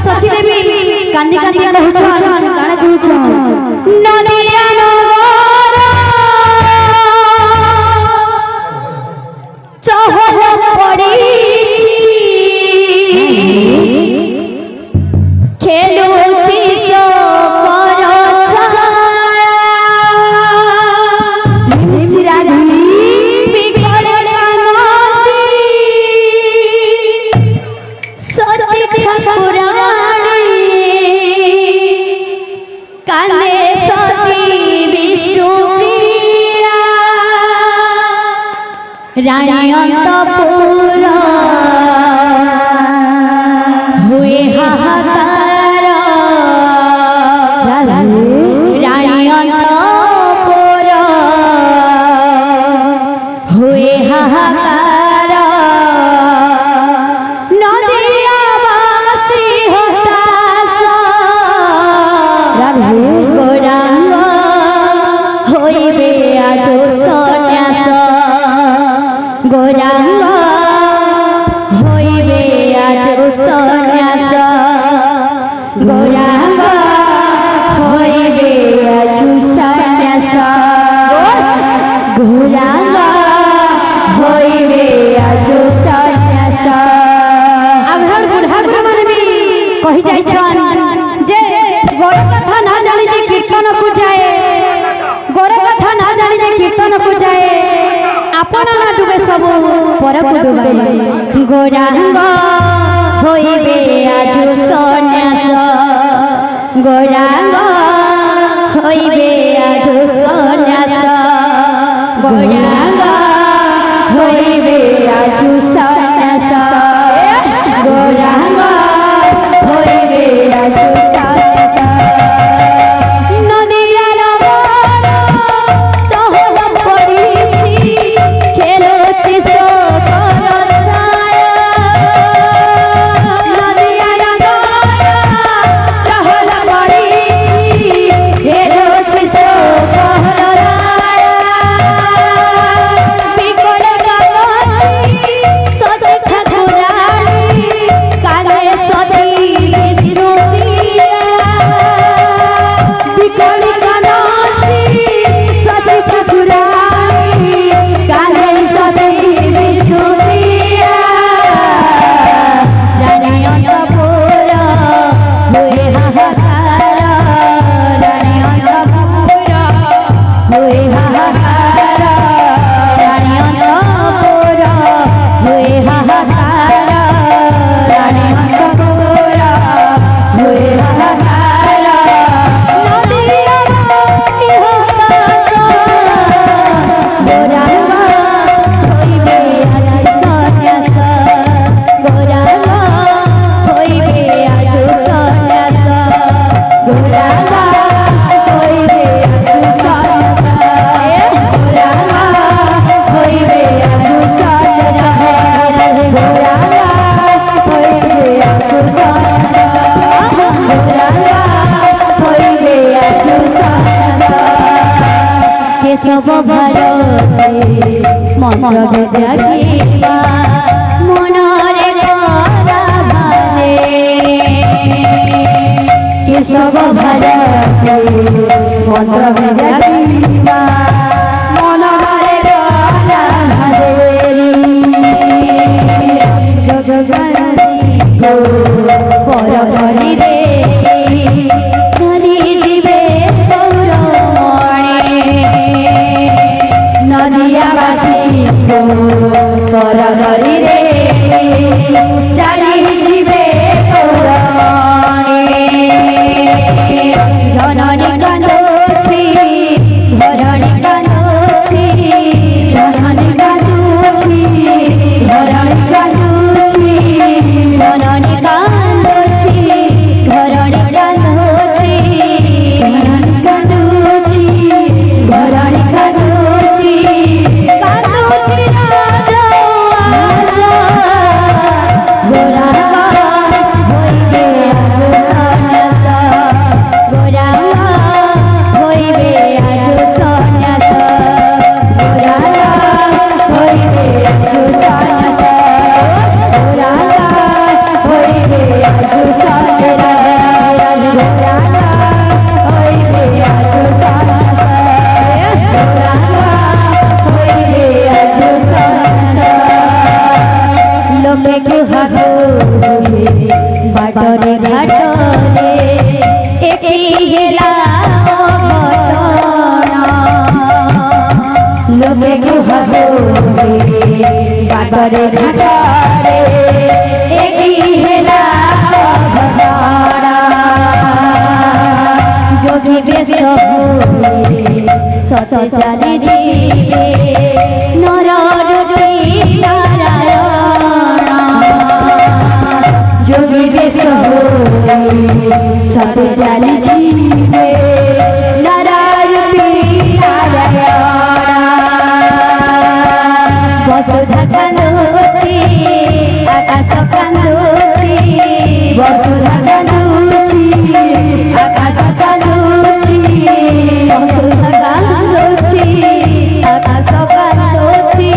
सची देवी कांदी कांदी कहूछ गाना कहूछ नदिया नगर चहल पड़ीची खेलुची सो पर छाया सिरानी बिगड़ कांदी सची ठाकुरा रानी अंतपुर हुए हाहाकार रानी अंतपुर हुए हाहाकार नदियावासी हताश गौरांग होइबे आज सन्यास गौरांग होइबे आज सन्यास गौरांग होइबे आज सन्यास गौरांग होइबे आज सन्यास आघर बुढ़ा गुरु मन भी कहि जाय छन जे गोर कथा ना जानि जे कीर्तन को जाए गोर कथा ना जानि जे कीर्तन को जाए अपना ना डूबे सब पर डूबे गौरांग होइबे आज सन्यास गौरांग होइबे आज सन्यास गौरांग होइबे आज सन्यास गौरांग होइबे आज सन्यास नदिया नगर चहल पड़ीची खेलुची सो पर छाया नदिया नगर चहल पड़ीची खेलुची सो पर छाया बिगड़ कांदी सची ठाकुरानी काले सती विष्णुप्रिया बिगड़ कांदी सची ठाकुरानी काले सती विष्णुप्रिया रानी अंतपुर हुए हाहाकार रानी अंतपुर हुए हाहाकार रानी अंतपुर हुए हाहाकार रानी अंतपुर हुए हाहाकार नदियावासी हताश गौरांग होइबे आज सन्यास गौरांग होइबे आज सन्यास गौरांग होइबे आज सन्यास गौरांग होइबे आज सन्यास गौरांग होइबे आज सन्यास गौरांग होइबे आज सन्यास केशव भारती मंत्र विद्या जीवा मनरे कला भाले केशव भारती मंत्र विद्या जीवा मनरे कला भाले जगगणसी को पर करी रे चली जीवे गौरमणि नदियावासी को पर करी रे चली जीवे गौरमणि जननी कांदुछि धरणी कांदुछि जननी कांदुछि धरणी कांदुछि जननी कांदुछि লোকে গুহাগো বাটরে ঘাটারে একই হেলা ভরা যোগী বেশ সত জানি জীবে নররূপী নারায়ণ যোগী বেশ সত জানি জীবে নররূপী নারায়ণ বসুধা কান্দুছি আকাশ কান্দুছি বসুধা কান্দুছি আকাশ কান্দুছি বসুধা কান্দুছি আকাশ কান্দুছি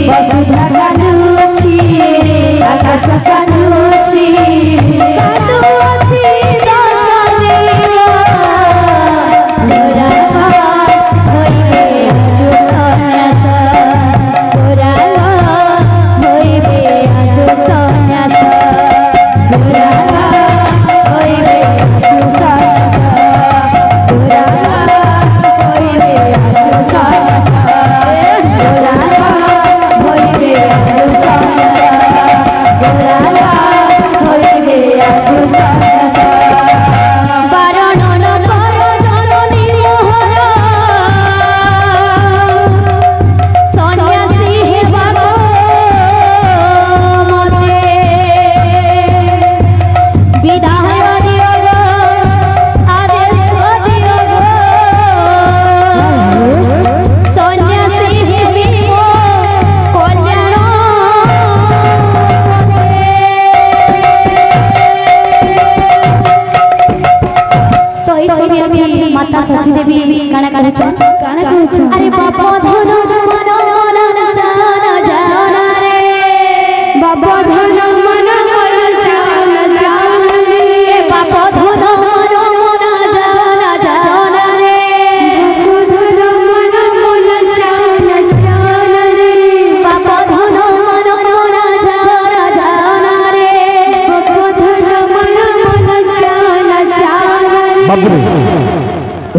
বসুধা কান্দুছি আকাশ কান্দুছি কান্দুছি দশ सची देवी काना कहछ अरे बाबा धन मन मन जान जान रे बाबा धन मन मन जान जान रे बाबा धन मन मन जान जान रे बाबा धन मन मन जान जान रे बाबा धन मन मन जान जान रे बाबा धन मन मन जान जान रे बाबू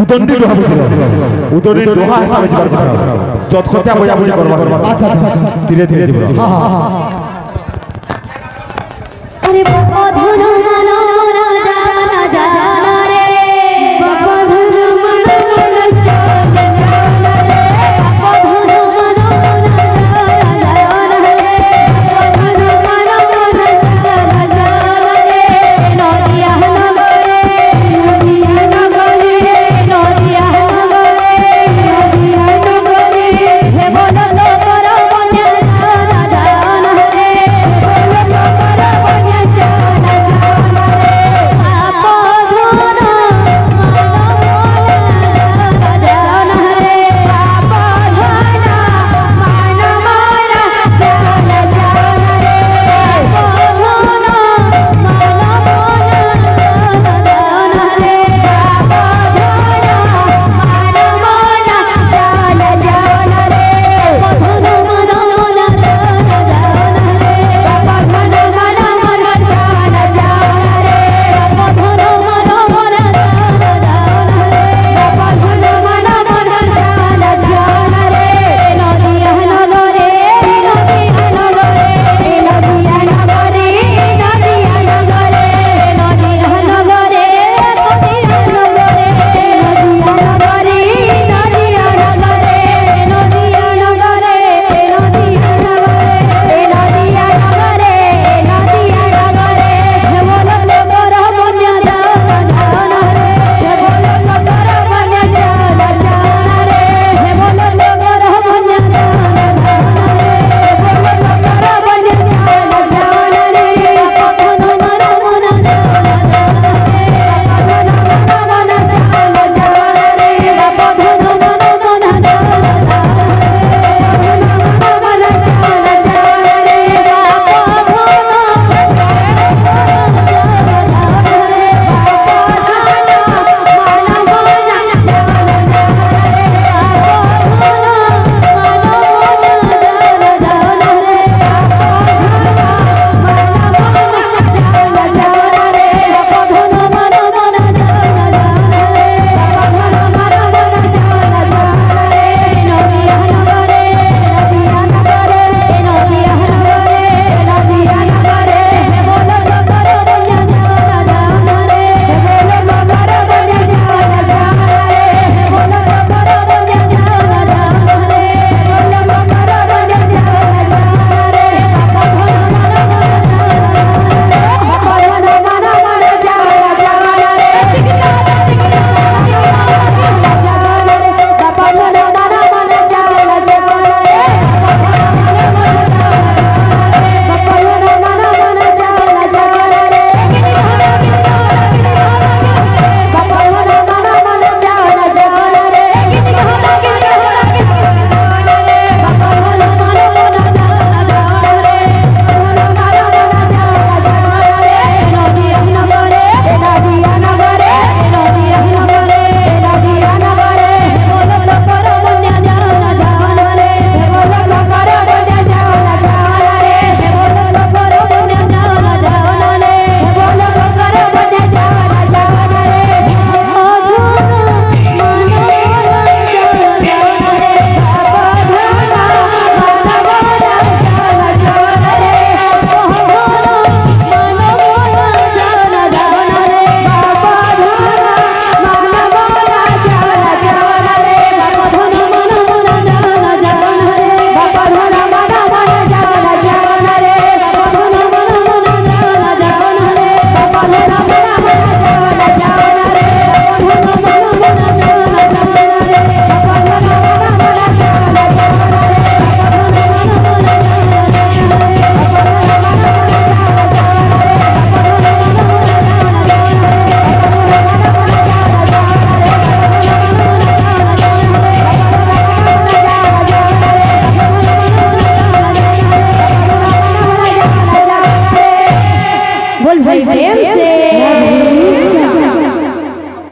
उदंडी लोहा उदंडी लोहा हिसाब से बात जत करते बुझा बुझी करबा अच्छा अच्छा धीरे धीरे जीव हां हां अरे बाबा धन मन मन जान जान